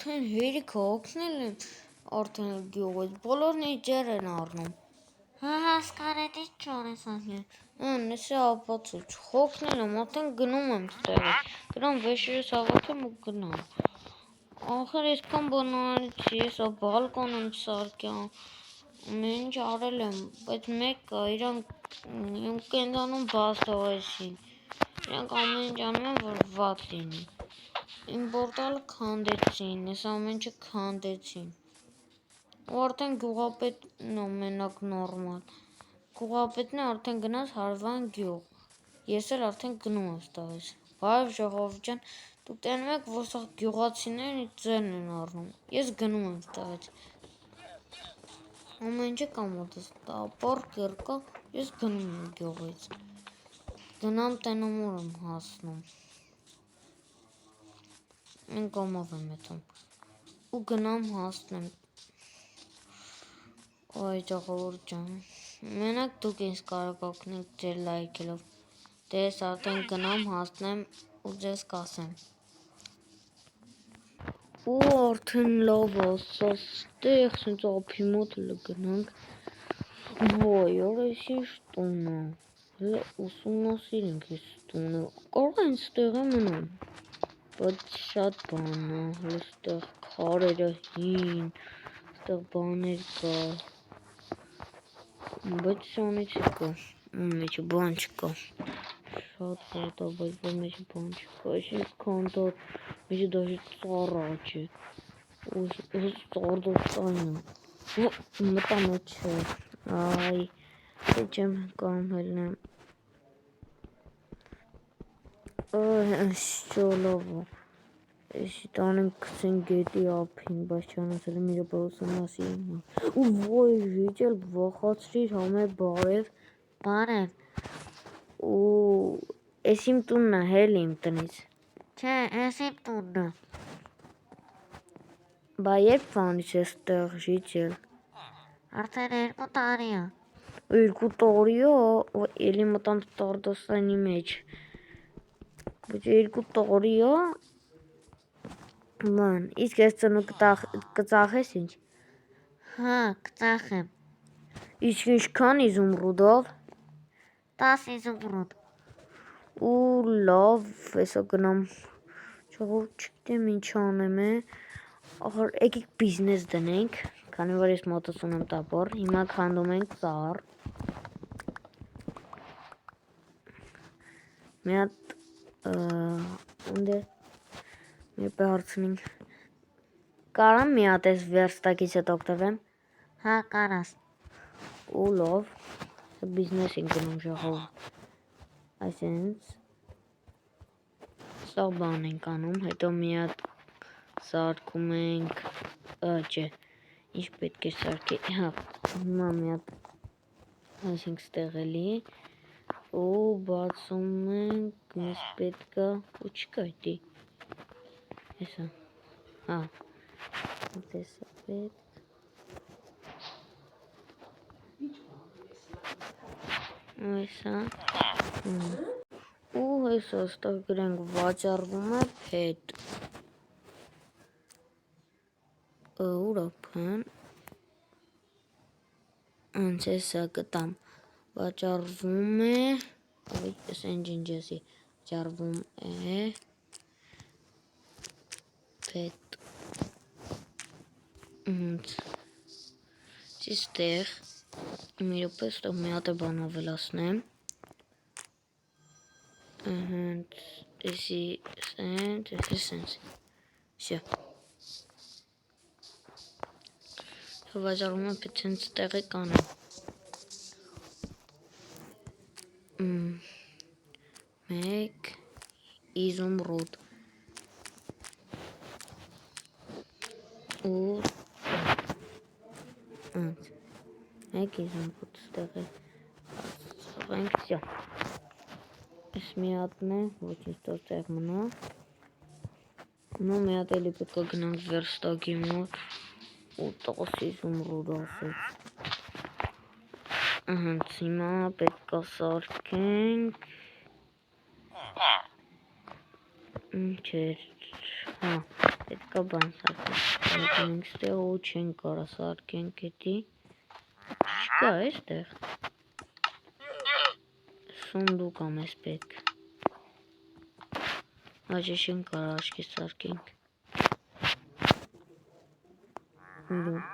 արդեն հերիքը օգնել եմ արդեն գյուղից, բոլորն իջեր են առնում։ Հա հասկանետ ինչ չորես ասել։ Նսի ապացույց, հոգնել եմ, արդեն գնում եմ ստեղից, գնամ վեշերս հավաքեմ ու գնամ։ Ախր այսքան բան արեցի, ես բալկոն եմ սարքել, ամեն ինչ արել եմ, բայց մեկը իրանք իմ կենտանում բաց թողեցին, իրանք ամեն ինչ անում են, որ վատ լինի։ Իմ պորտալը քանդեցին, ես ամեն ինչը քանդեցին։ Ու արդեն գյուղապետն է մենակ նորմալ։ Գյուղապետն է արդեն գնաց հարևան գյուղ։ Ես էլ արդեն գնում եմ ստեղից։ Բայ ժողովուրդ ջան, դուք տենում եք, որ սա գյուղացիներն ձերն են առնում։ Ես գնում եմ ստեղից։ Ամեն ինչը կա մոտս, տապար, կրկա, ես գնում եմ գյուղից։ Գնամ տենամ ուր եմ հասնում։ Мен կոմով եմ եթում ու գնամ հասնեմ այ ժողովուրդ ջան մենակ դուք ինձ կարող օգնեք ձեր լայքելով դե ես արդեն գնամ հասնեմ ու ձեզ կասեմ ու արդեն լավ ասա ստեղ սենց ափի մոտ գնանք ոյ օրես ինչ տուն է ուսումնասիրենք այս տունը կարող են ստեղ մնամ Բայց շատ բան է, այստեղ քարերը հին, այստեղ բաներ կա, բայց սանից չկա, մեջը բան չկա, շատ վատ է, բայց որ մեջը բան չկա, այսինքն դար, մեջը դաժե ծառա չէ, այս ծարդոստային է, մտա մեջը, այ, թե չեմ կամ հելնեմ, Շոլով Էսի տանեմ կցեն գետի ափին, բայց չանացել եմ իրը բրոսը մասին ու ոյ ժիճել վախացրիր համե բարև ու ես իմ տունն է հել իմ տնից Չէ, ես իմ տունն է Բա երբ վանից ես տեղ ժիճել Արդեն 2 տարի է 2 տարի է, էլի մտան տարդոստանի մեջ Բայց 2 տարի է Ման, իսկ ես ծնու կծախես ինչ Հա, կծախեմ Իսկ ինչքան իզումրուդով 10 իզումրուդ ու լավ, հեսա գնամ Չողով չգիտեմ ինչ անեմ Ախր եկեք բիզնես դնենք Քանի որ ես մոտս ունեմ տապոր Հիմա քանդում ենք ծառ Մի հատ Ունդ է Մի պե հարցնենք Կարամ մի հատ ես վերստակից հետ օգտվեմ Հա, կարաս ու լավ Բիզնես ենք գնում ժողով Այսենց Սա բան ենք անում Հետո մի հատ Սարկում ենք Չէ Ինչ պետք է սարքի Հա Հիմա մի հատ Այսինք ստեղելի ու բացում ենք մեզ պետքա ու չկա էտի Հեսա Հա Տեսա պետք Հեսա ու հեսա ստեղ գրենք վաճառվում է պետ Ուրա պեն Անց հեսա կտամ Վաճառվում է Այս ընջինջեսի Վաճառվում է Պետ Ստեղ Մի րոպե ստեղ մի հատ է բան ավելացնեմ Էսի սենց Էսի սենց Շա Վաճառվում է պետ սենց տեղը կանեմ Մեկ իզումրուդ ու Մեկ իզումրուդ ստեղ է Սաղենք սյա Ես մի հատն է Ոչ ինչ տեղ մնա Նո մի հատ էլի պետք է գնանք վերստակի մոտ ու 10 իզումրուդ ասեց Հենց հիմա պետք է սարքենք Ինչ էր Հա պետք է բան սարքենք։ Մենք ստեղ ու չենք կարա սարքենք էդի։ Չկա էստեղ։ Սունդուկ ա մեզ պետք։ Այժե չենք կարա աչքի սարքենք։ Սունդուկ,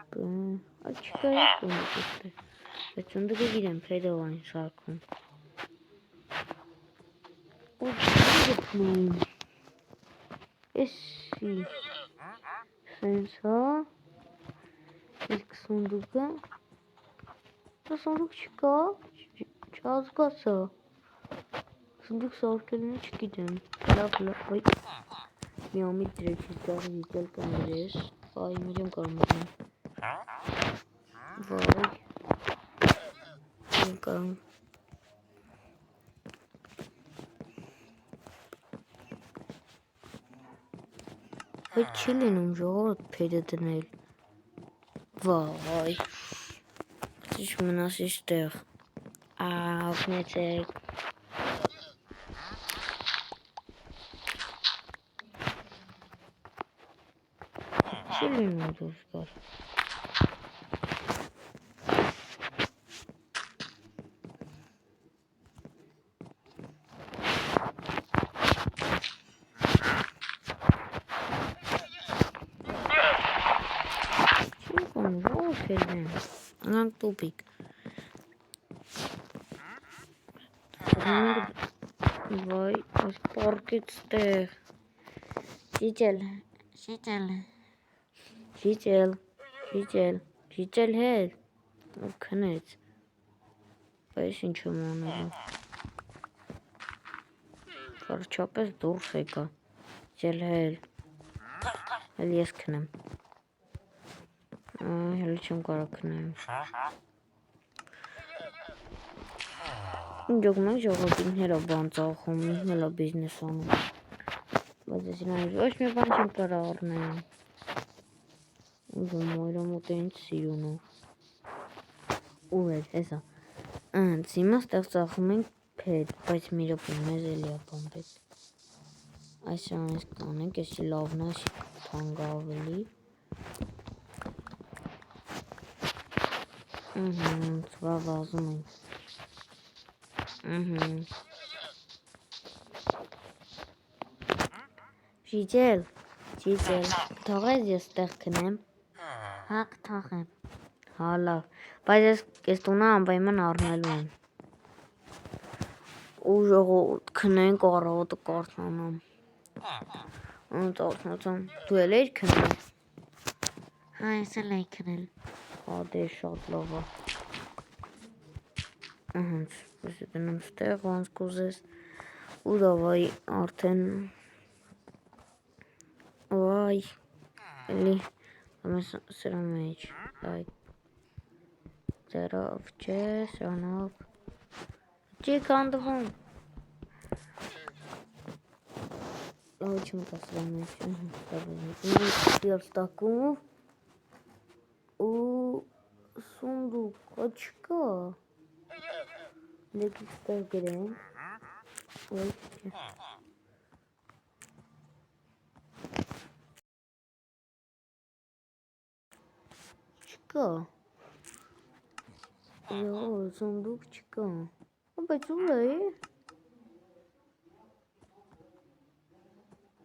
չկա սունդուկ էստեղ։ Բայց սունդուկը գիտեմ, փեդով այն սարքում։ Ու գտնեմ։ Էսի։ Սենց հա։ Իսկ սունդուկը։ Դա սունդուկ չկա։ Չազգացա։ Սունդուկ սարքելն չգիտեմ։ Լավ, ոյ։ Մի ամիտ դրեցի դար վիդել կանգրես։ Այ, մերիմ կարում եմ։ Վայ։ Մերիմ կարում։ Ոյ չի լինում ժողորդ պեդը դնել։ Վայ։ Ինչ մնաս իստեղ։ Ապնեցեք։ Չի լինում դուրս գար։ Անանք տուպիկ։ Վայ, այս պարկեց տեղ։ Շիճել հետ։ Ու քնեց։ Բայց ինչ եմ անելու։ Վարչապես դուրս եկա։ Շիճել հել ես քնեմ։ Հել չեմ կարա քնեմ։ Ինջոք մենք ժողովին հերա բան ծախում, հելա բիզնես անում։ Բայց ես իրանից ոչ մի բան չեմ կարա առնեմ։ Ուզում մոյրը մոտ էինց սիրուն է։ Ու էր, հեսա։ Հիմա ստեղ ծախում ենք պեդ, բայց մի րոպե մեզ էլի ա բան պետք։ Այսը այս կանենք, էսի լավն է, էսի թանկ ավելի։ Ծվա վազում ենք։ Շիճել, թողես ես ստեղ քնեմ։ Հա կթողեմ։ Հա լավ, բայց ես տունը անպայման առնելու եմ։ Ու ժողովուրդ քնենք առավոտը կարթնանամ։ Ծարթնացամ, դու էլ էիր քնել։ Հա ես էլ էի քնել։ Հա դե շատ լավ է։ Ես դնեմ ստեղ ոնց կուզես։ Ու դավայ արդեն Վայ, էլի սրա մեջ, այ, ձերով չէ, սրանով, չի կանդվում, այ չմ կա սրա մեջ, ստակումով, ու սունդուկ, աչկա, լեգի ստեղ գրեմ, այ չէ, չկա, սունդուկ չկա, բայց ուր է,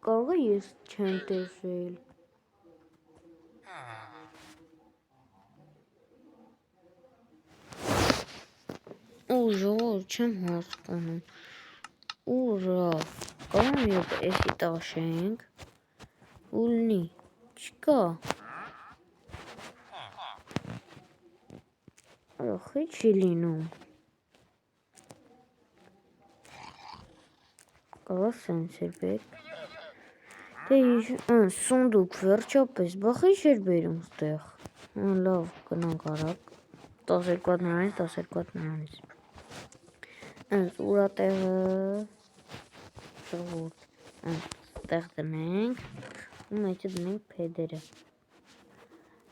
կարող է ես չեմ տեսել, ու ժողոր չեմ հասկանում, ուրա, կարող եմ էսի տաշենք, ուլնի, չկա, Ախի չի լինում։ Կարող սենց էր պետք։ Դե սունդուկ վերջապես, բախ ինչ էր բերում ստեղ։ Լավ, գնանք արագ։ 12 նրանից։ Ընց ուրա տեղը, ստեղ դնենք, ու մեջը դնենք պեդերը։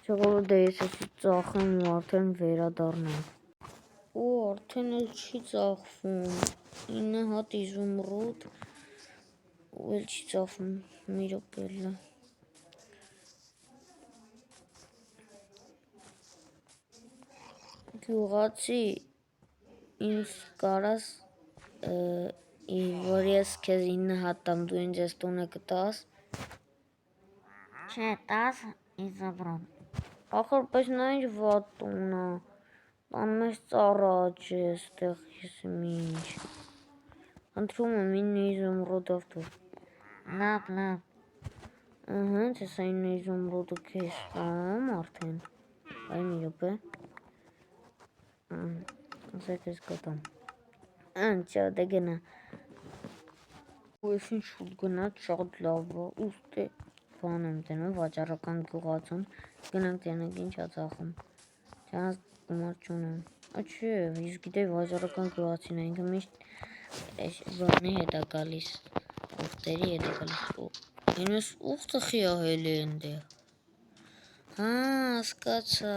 Ժողովուրդ դե ես էսի ծախեմ ու արդեն վերադառնեմ։ Ու արդեն էլ չի ծախվում, 9 հատ իզումրուդ, ու էլ չի ծախվում, մի րոպե լա։ գյուղացի ինձ կարաս որ ես քեզ 9 հատ տամ, դու ինձ ես տունը կտաս։ Չէ, 10 իզոբրոն։ Ախր բայց նա ինչ վատ տուն է։ Տան մեջ ծառա չէ, ստեղ ես ինչ։ Խնդրում եմ 9 իզոմրոդով տուր։ Լավ։ Հենց ես 9 իզոմրոդը քեզ տամ արդեն։ Այ մի րոպե։ Ասա քեզ կտամ։ Չա դե գնա։ Ու ես ինչ շուտ գնաց, շատ լավ է։ Ուստի բան եմ տենում վաճառական գյուղացում։ Գնանք տենանք ինչա ծախում։ Չանց գումար չունեմ։ Չէ, ես գիտեի վաճառական գյուղացին է, ինքը միշտ բանի հետ է գալիս։ Ուխտերի հետ է գալիս։ Ինձ ուխտը խիահել է ընդեղ։ Հա, հասկացա,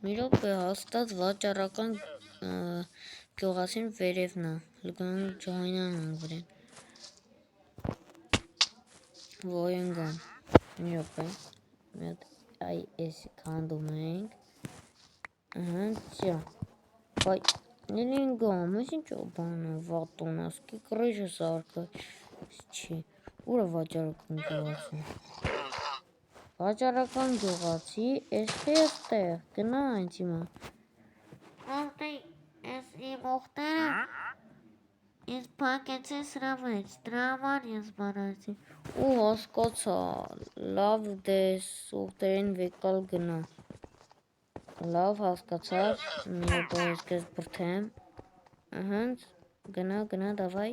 մի րոպե հաստատ վաճառական գյուղացին վերևն է։ Լգանք ջայնանանք վրեն։ Ոյնգան։ Մի րոպե։ Մի հատ այ էս քանդում ենք։ Ճա։ Բայ Նելինգամ, ես ինչ բան է վատուն է, սկի կռիժը սարկը չի, ուր է վաճառական գյուղացի։ Վաճառական գյուղացի, ես թե էստեղ, գնա այնց իմա։ Ուխտի, ես իմ ուխտերը ես պակեցի սրա մեջ, դրա համար ես բարացի։ Ու հասկացա, լավ դես ուխտերին վեկալ գնա։ Լավ հասկացար, մի րոպե ես քեզ բրդեմ։ Հենց գնա, դավայ։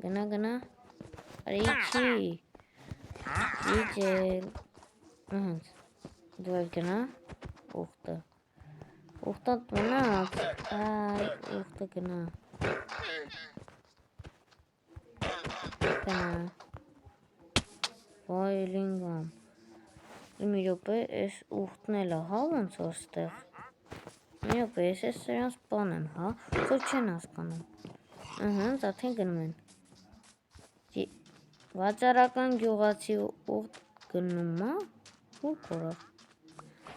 Գնա։ Արիչի։ Իջել։ Հենց դու գնա։ Ուխտը մնաց։ Այ ուխտը գնա։ Ոյ լինգամ։ Մի րոպե, ես ուխտն էլ է, հա ոնց որ ստեղ։ Մի րոպե, ես սրանց բան եմ, հա, որ չեն հասկանում։ Հենց արդեն գնում են։ Վաճառական գյուղացի ուխտ գնում է, ու կորավ։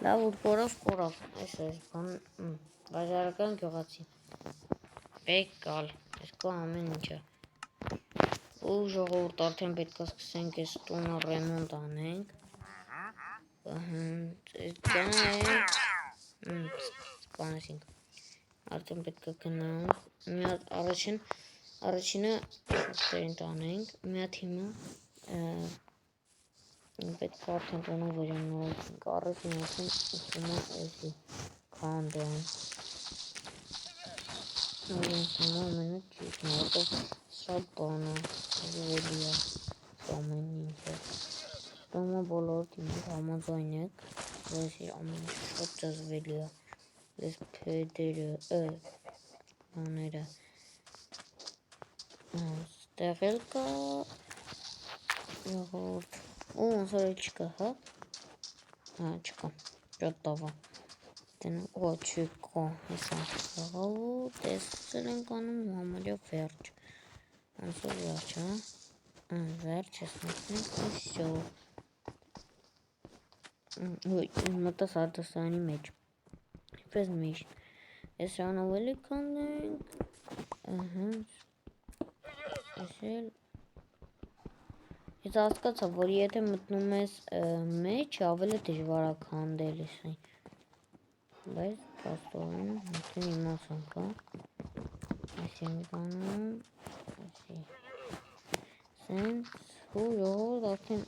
Լավ ուր կորավ, այս բան, վաճառական գյուղացի։ Բեկալ, ես կո ամեն ինչը։ Ու ժողովուրդ արդեն պետք է սկսենք այս տունը ռեմոնտ անենք։ Սպանեցինք։ Արդեն պետք է գնանք։ Մի հատ առաջինը շուտերին տանենք։ Մի հատ հիմա պետք է արդեն տոնը վերանորոգենք։ Առաջին ուսումա էսի քանդեմ։ Հիմա մենը ճիշտ նորտով շատ բան է, զվելի է, ամեն ինչը։ Դոմը բոլորդ ինձ համաձայն եք, ես ամեն ինչ շատ ճզվելի է, ես պեդերը, բաները, ստեղ էլ կա, եղորդ, ու ոնց որ չկա, հա, չկա, շատ տավա, չկա, հեսա, եղավոր, տեսել ենք անում համարյա վերջ, ոնց որ վերջ, հա, վերջ ես մտնենք, վիսյո, մտաս արտասանի մեջ, պես միշտ, ես շանով էլի կանդենք, ես էլ, ես հասկացա, որ եթե մտնում ես մեջ, ավելի դժվար է քանդել ես այն, բայց պաստորեն, մտին իմացանք, ես ենք անում, սենց, ու եղորդ արդեն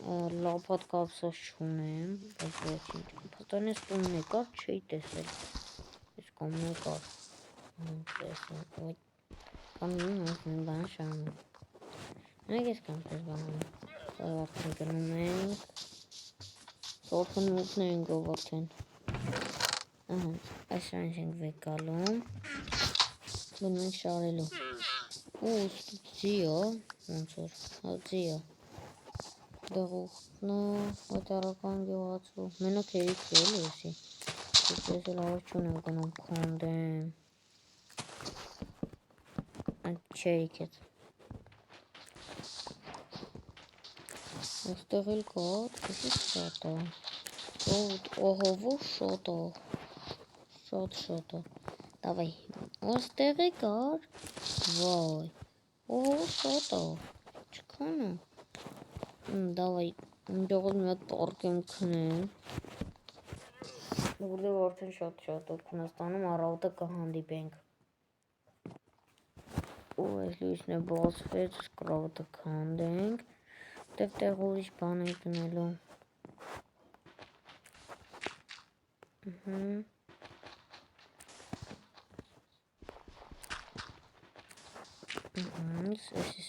լապատ կապսած չունեմ, բայց ոչինչ, պաստորեն ես տունն եկար, չէի տեսել, ես կոմ եկար, տեսել, կամին ես նույն բան շանում, նայք ես կամ պես բանում, սար արդեն գնում ենք, սորդն ուտն ենք ով արդեն, այս շանից ենք վեկալում, գնում ենք շարելու, ու ստուծի է, ոնց որ, հացի է, դեղ ուխտնը, վաճառական գյուղացու, մենակ երիք է էլ եսի, ես էլավոր չունեմ գնում քանդեմ, այդ չերիք էտ, այստեղ էլ կա, տեսիս շատ է, Ого, շոտո։ Շոտ շոտո։ Давай։ Ոստեղի կար։ Վայ։ Ого, շոտո։ Չքանո։ Давай։ Դողոց մի հատ պարկ եմ քնել։ Որտեղ արդեն շատ օգն է ստանում, առավոտը կհանդիպենք։ Ու այս լույսն է բացվեց, առավոտը կհանդենք։ Տեղ ուրիշ բան ենք գնելու։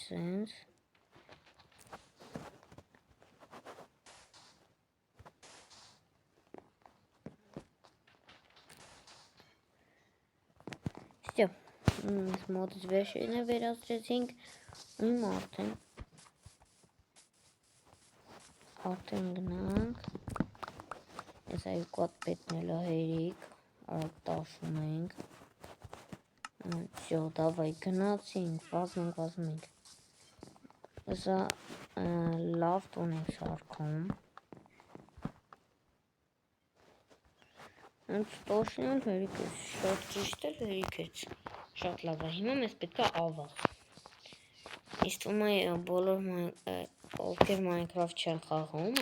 Sense. Все. Смотрите, վերջինը վերացրեցինք ու արդեն գնանք։ Ես այլ կոտ պետնելա հերիք, արագ տաշում ենք։ Всё, давай գնացինք, վազենք։ Սա լավ տուն ենք սարքում։ Տոշնյալ հերիք է, շատ ճիշտ էլ հերիք է, շատ լավ է, հիմա մեզ պետք է ավազ։ Իսկ թվում է բոլոր ովքեր Minecraft չեն խաղում,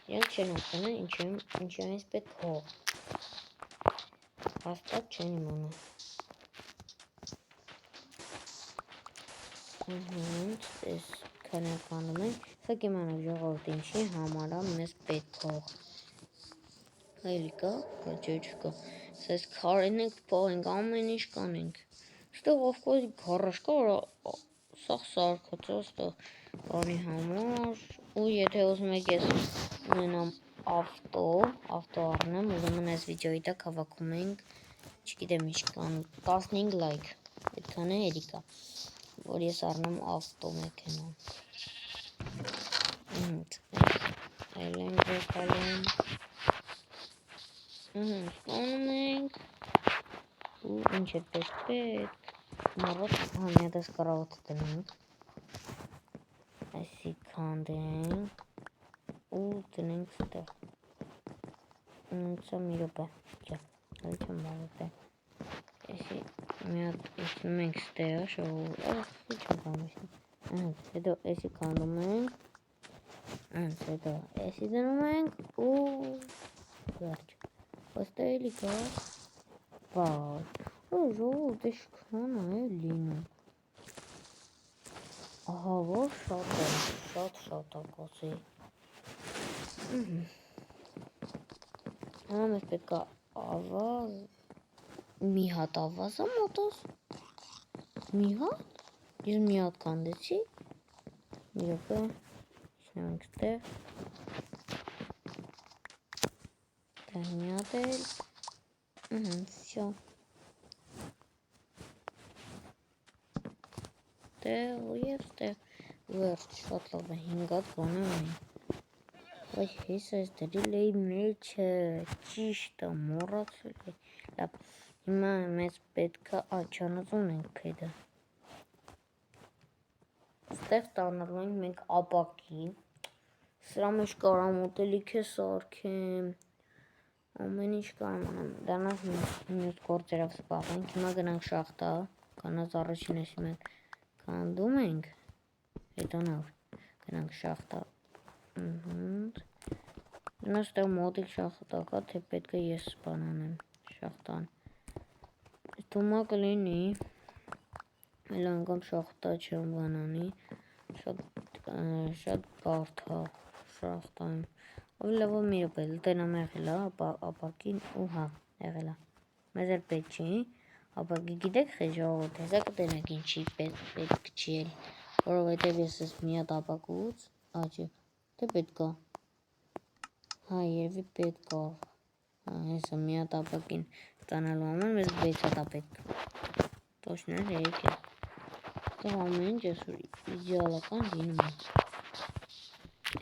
իրենք չեն հասկանում ինչու է պետք հող։ Հաստատ չեն իմանում։ Այս քանականում ենք, սա կիմանալ ժողովուրդ ինչի համար է մեզ պետք հող։ Հելիկա, չկա, սես քարին ենք պահենք, ամեն ինչ կանենք։ Ստեղ ովքոյ գարաշ կա, սաղ սարկոց է ստեղ բանի համար, ու եթե ուզում եք ես ունենամ ավտո առնեմ, ուրեմն այս վիդեոյի տակ հավաքում ենք, չգիտեմ ինչ կան, 15 լայք, այդքան է հերիկա, որ ես առնեմ ավտո մեքենա։ Այլ ենք վեկալում։ Ստանում ենք, ու ինչ է պետք, մորոտ համյատս կարավոտ տնենք, այսի կանդենք, ու տնենք ստեղ, սա մի ռոպ է, այլ չեմ բավոտ է, այսի մի հատ իսնում ենք ստեղ, շողով, չեմ կամիսնում, հետո այսի կանդում ենք, հետո այսի դնում ենք, ու վերջ, ոստեղ էլի կա, վայ, ժողովուրդ է շքան է լինում, ահա որ շատ ակոսի, հա մեզ պետք է ավազ, մի հատ ավազ է մոտոս, մի հատ, ես մի հատ կանդեցի, մի ռոպե, իսնում ենք ստեղ, մի հատ էլ, всё, ստեղ ու և ստեղ, վերջ, շատ լավ է, 5 հատ բան եմ ունի, վայ հես այս դրիլ էի մեջը, ճիշտ է, մոռացել էի, լավ, հիմա մեզ պետք է չանածուն ենք փեդը, ստեղ տանալու ենք մենք ապակի, սրա մեջ կարամ ուտելիք է սարքեմ, ամեն ինչ կարամ անեմ, դրանով մյուս գործերով սպաղենք, հիմա գնանք շախտա, կանած առաջին էսի մենք կանդում ենք, հետո նոր, գնանք շախտա, նա ստեղ մոտիկ շախտա կա, թե պետք է ես բան անեմ, շախտան, թումա կլինի, էլ անգամ շախտա չեմ բանանի, շատ բարդ է շախտայում, ավելի լավ մի ռոպե, լտենամ եղել է, ապակին ու հա, եղել է, մեզ էլ պետք չի, ապակի գիտեք խեժ ժողովուրդ, հեսա կտենեք ինչի պետք չի էլ, որովհետև ես ես մի հատ ապակուց, աչի, թե պետք է, հա երևի պետք է, հեսա մի հատ ապակին ստանալու համար մեզ 6 հատ պետք, տոշներ հերիք է, տեղ ամեն ինչ ես որ իդեալական լինում է,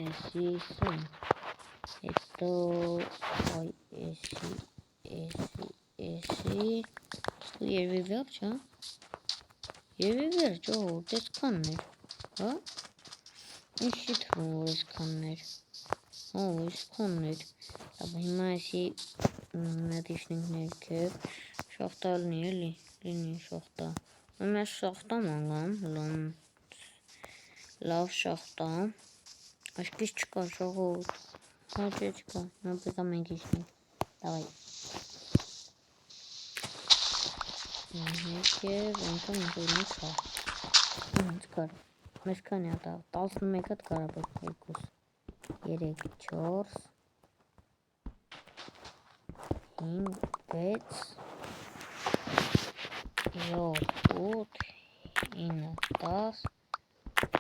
էսի սում, հետո, այ էսի, ու երևի վերջ, հա, երևի վերջ, տեսքանն էր, հա, ինչ չի թվում, որ իսքանն էր, իսքանն էր, հիմա էսի նետիշնենք ներքև, շախտա լինի շախտա, մեզ շախտա մանգամ, լավ շախտա, աշկիս չկա շողոտ, հաճե չկա, նա պետա մենք իշնենք, դավայ, ներքև, այնքան ինքորինի կա, ինձ կար, մեզ կան յատա, 11 հատ կարապեկ 2, 3, 4, 5, 6, 7, 8, 9, 10,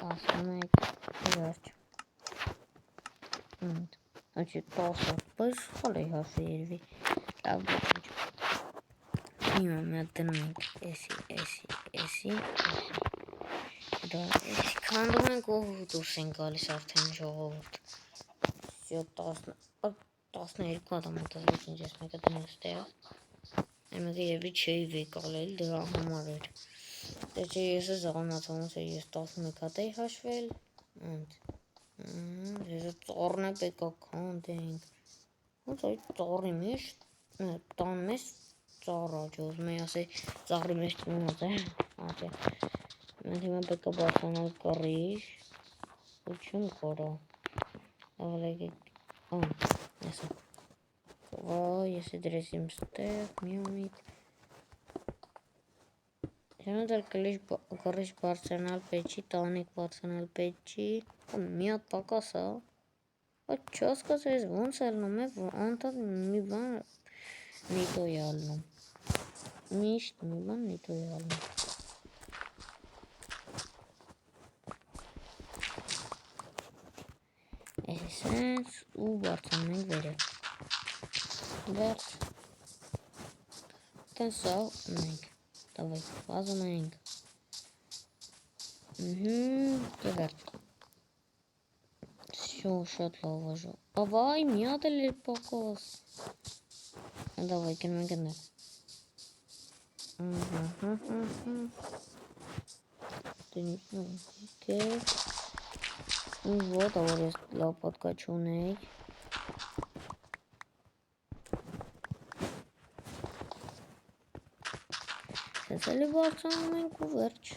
11, վերջ, Znači 10, baš hvala հաշվի երևի, լավ դեպք հիմա մի հատ դնում ենք էսի, դա էսի քանդում ենք ու դուրս ենք գալիս արդեն ժողովուրդ, 12 հատ ամատած ոչ ինչ ես մեկը դնենք ստեղ, այն մեկը երևի չէի վեկալել, դրա համար էր, դե չէ ես է զաղանացա, ոնց է ես 11 հատ էի հաշվել, ես ծառն է պետք է քանդենք, ոնց այդ ծառի մեջ, տան մեջ ծառ աճոզ, մեի ասեի ծառի մեջ տնած է, մենք հիմա պետք է բարձանալ կռիչ, ու չում կորա, ես է դրես իմ ստեղ, միամիտ, Չնա դար կռիչ բարձրանալ պետ չի, տանիք բարձրանալ պետ չի, մի հատ պակաս է, չասկաց ես ոնց է լնում է, անդադ մի բան նիտո է ալնում, միշտ մի բան նիտո է ալնում, էսի սենց ու բարձանում ենք վերև, վերջ, տեն սա ունենք, դավայ, վազում ենք, վերջ, շատ լավ աժա, ավայ, մի հատ էլ էր պակաս, դավայ, կնում ենք ընդ Вот, а вот լավ պատկաչ ունեիք, սենց էլի բարձանում ենք ու վերջ,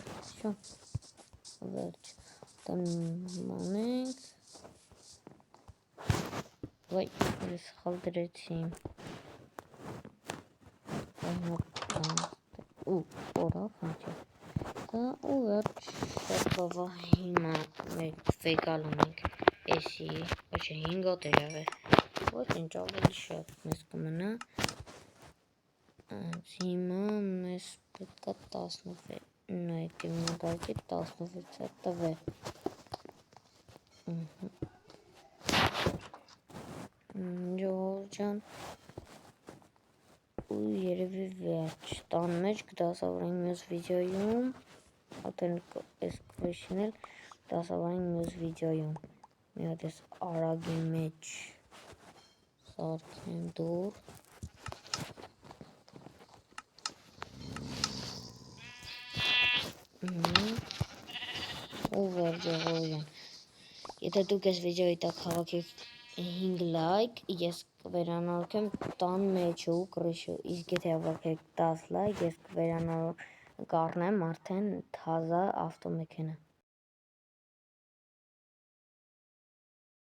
վերջ, մանենք, վայ, ես խալ դրեցի, ու որավ հանչի, ու վերջ, շատ բավա հիմա մեկ վեկալում ենք էսի, ոչը 5 հատ էր աղեր, ոչ ինչ ավելի շատ մեզ կմնա, հիմա մեզ պետք է 16, նայքի մնագարկի 16 հատ տվեր, ժողովուրդ ջան, ու երևի վերջ, տան մեջ կդասավորենք մյուս վիդեոյում, ատեն ես կվեշին էլ դասավորենք մյուս վիդեոյում, մի հատ ես արագի մեջ սարքեմ դուր, ու վերջ ժողովուրդ, եթե դուք ես վիդեոյի տակ հավաքեք 5 լայք, ես կվերանալքեմ տան մեջ ու կռիչը, իսկ եթե հավաքեք 10 լայք, ես կվերանալ կառնեմ արդեն թազա ավտոմեքենա։